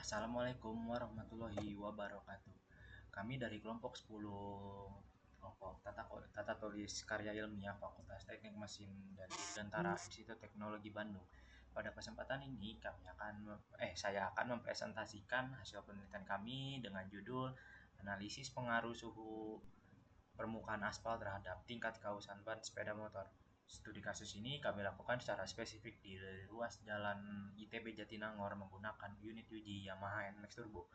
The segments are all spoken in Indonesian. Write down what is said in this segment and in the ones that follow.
Assalamualaikum warahmatullahi wabarakatuh. Kami dari kelompok 10 kelompok tata tulis karya ilmiah Fakultas Teknik Mesin dan Dirgantara Institut Teknologi Bandung. Pada kesempatan ini saya akan mempresentasikan hasil penelitian kami dengan judul Analisis Pengaruh Suhu Permukaan Aspal terhadap tingkat kausan ban sepeda motor. Studi kasus ini kami lakukan secara spesifik di ruas jalan ITB Jatinangor menggunakan unit uji Yamaha NMAX Turbo.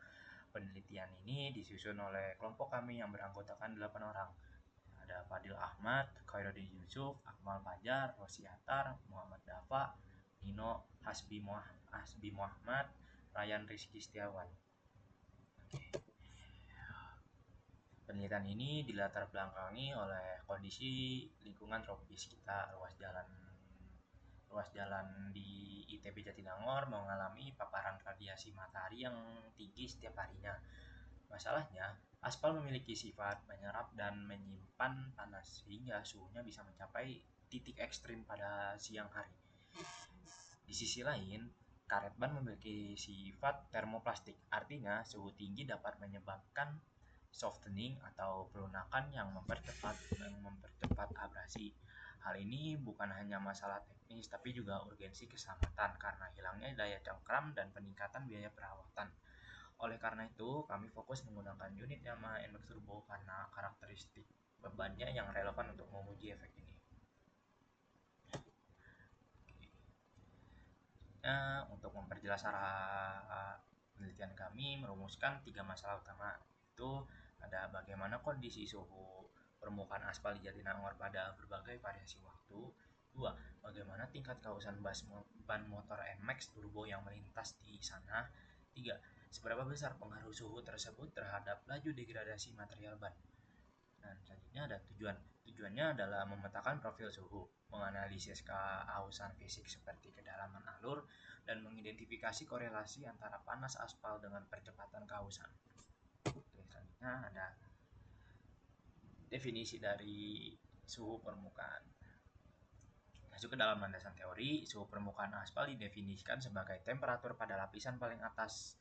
Penelitian ini disusun oleh kelompok kami yang beranggotakan 8 orang. Ada Fadil Ahmad, Khairuddin Yusuf, Akmal Fajar, Rosi Atar, Muhammad Dafa, Nino Hasbi Muhammad, Ryan Rizky Setiawan. Penelitian ini dilatar belakangi oleh kondisi lingkungan tropis kita. Ruas jalan di ITB Jatinangor mengalami paparan radiasi matahari yang tinggi setiap harinya. Masalahnya, aspal memiliki sifat menyerap dan menyimpan panas sehingga suhunya bisa mencapai titik ekstrim pada siang hari. Di sisi lain, karet ban memiliki sifat termoplastik, artinya suhu tinggi dapat menyebabkan softening atau pelunakan yang mempercepat abrasi. Hal ini bukan hanya masalah teknis tapi juga urgensi keselamatan karena hilangnya daya cengkram dan peningkatan biaya perawatan. Oleh karena itu, kami fokus menggunakan unit Yamaha NMAX Turbo karena karakteristik bebannya yang relevan untuk menguji efek ini. Untuk memperjelas arah penelitian kami merumuskan 3 masalah utama, yaitu ada bagaimana kondisi suhu permukaan aspal di Jatinangor pada berbagai variasi waktu. 2. Bagaimana tingkat kausan ban motor NMAX Turbo yang melintas di sana. 3. Seberapa besar pengaruh suhu tersebut terhadap laju degradasi material ban. Dan selanjutnya ada tujuannya adalah memetakan profil suhu, menganalisis keausan fisik seperti kedalaman alur, dan mengidentifikasi korelasi antara panas aspal dengan percepatan keausan. Oke, selanjutnya ada definisi dari suhu permukaan. Masuk ke dalam landasan teori, suhu permukaan aspal didefinisikan sebagai temperatur pada lapisan paling atas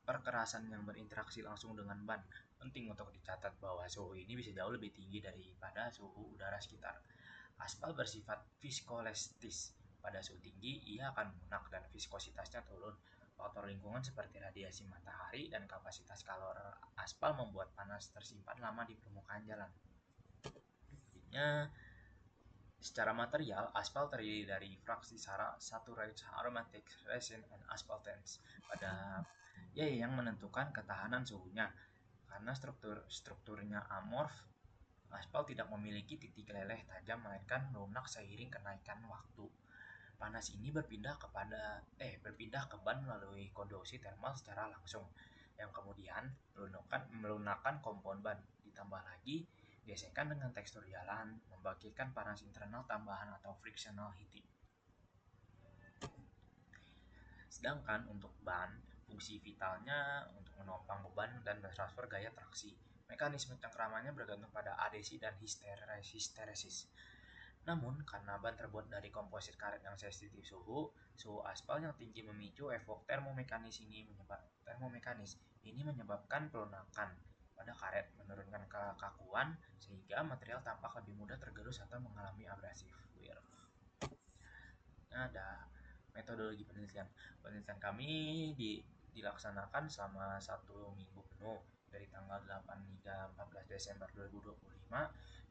perkerasan yang berinteraksi langsung dengan ban. Penting untuk dicatat bahwa suhu ini bisa jauh lebih tinggi daripada suhu udara sekitar. Aspal bersifat viskolastis. Pada suhu tinggi, ia akan melunak dan viskositasnya turun. Faktor lingkungan seperti radiasi matahari dan kapasitas kalor aspal membuat panas tersimpan lama di permukaan jalan. Secara material, aspal terdiri dari fraksi saturated aromatic resin and asphaltants yang menentukan ketahanan suhunya. Karena strukturnya amorf, aspal tidak memiliki titik leleh tajam melainkan melunak seiring kenaikan waktu. Panas ini berpindah ke ban melalui konduksi termal secara langsung, yang kemudian melunakkan kompon ban. Ditambah lagi, gesekan dengan tekstur jalan membangkitkan panas internal tambahan atau frictional heating. Sedangkan untuk ban, fungsi vitalnya untuk menopang beban dan mentransfer gaya traksi. Mekanisme cengkramannya bergantung pada adesi dan histeresis. Namun, karena ban terbuat dari komposit karet yang sensitif suhu aspal yang tinggi memicu efek termomekanis ini menyebabkan pelunakan pada karet, menurunkan kekakuan sehingga material tampak lebih mudah tergerus atau mengalami abrasif wear. Ada metodologi penelitian. Penelitian kami dilaksanakan selama 1 minggu penuh dari tanggal 8 hingga 14 Desember 2025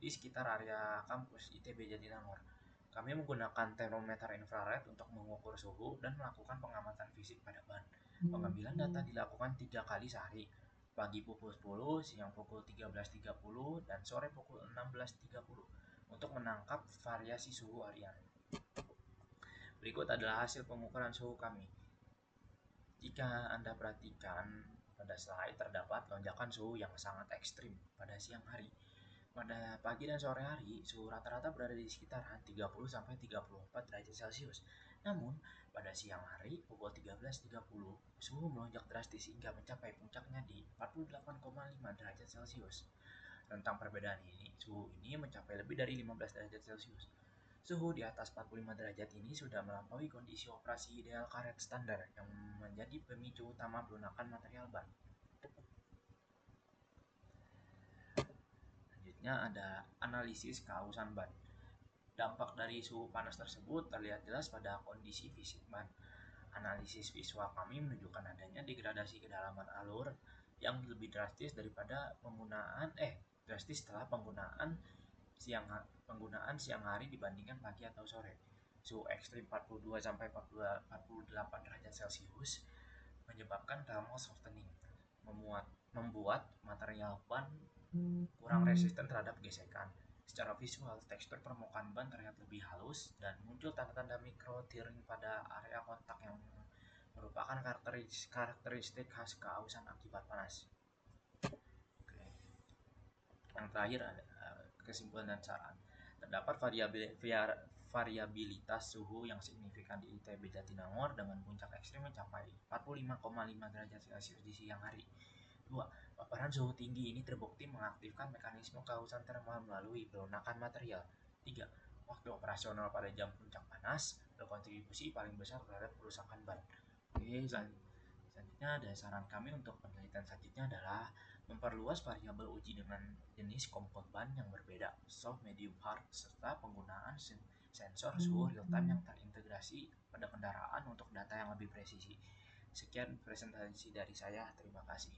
di sekitar area kampus ITB Jatinangor. Kami menggunakan termometer infrared untuk mengukur suhu dan melakukan pengamatan fisik pada ban. Pengambilan data dilakukan 3 kali sehari, pagi pukul 10, siang pukul 13.30, dan sore pukul 16.30 untuk menangkap variasi suhu harian. Berikut adalah hasil pengukuran suhu kami. Jika Anda perhatikan pada slide terdapat lonjakan suhu yang sangat ekstrim pada siang hari. Pada pagi dan sore hari, suhu rata-rata berada di sekitaran 30-34 derajat Celcius. Namun, pada siang hari, pukul 13.30, suhu melonjak drastis hingga mencapai puncaknya di 48,5 derajat Celcius. Rentang perbedaan suhu ini mencapai lebih dari 15 derajat Celcius. Suhu di atas 45 derajat ini sudah melampaui kondisi operasi ideal karet standar yang menjadi pemicu utama pelunakan material ban. Selanjutnya ada analisis keausan ban. Dampak dari suhu panas tersebut terlihat jelas pada kondisi fisik ban. Analisis visual kami menunjukkan adanya degradasi kedalaman alur yang lebih drastis setelah penggunaan siang hari dibandingkan pagi atau sore. Suhu ekstrim 42 sampai 48 derajat Celcius menyebabkan thermal softening, membuat material ban kurang resisten terhadap gesekan. Secara visual, tekstur permukaan ban terlihat lebih halus dan muncul tanda-tanda mikro tearing pada area kontak yang merupakan karakteristik khas keausan akibat panas. Oke. Yang terakhir ada kesimpulan dan saran. Terdapat variabilitas suhu yang signifikan di ITB Jatinangor dengan puncak ekstrim mencapai 45,5 derajat Celcius di siang hari. 2. Paparan suhu tinggi ini terbukti mengaktifkan mekanisme keausan termal melalui pelunakan material. 3. Waktu operasional pada jam puncak panas berkontribusi paling besar terhadap kerusakan ban. Oke, selanjutnya ada saran kami untuk penelitian selanjutnya adalah memperluas variabel uji dengan jenis kompon ban yang berbeda, soft, medium, hard, serta penggunaan sensor suhu real time yang terintegrasi pada kendaraan untuk data yang lebih presisi. Sekian presentasi dari saya, terima kasih.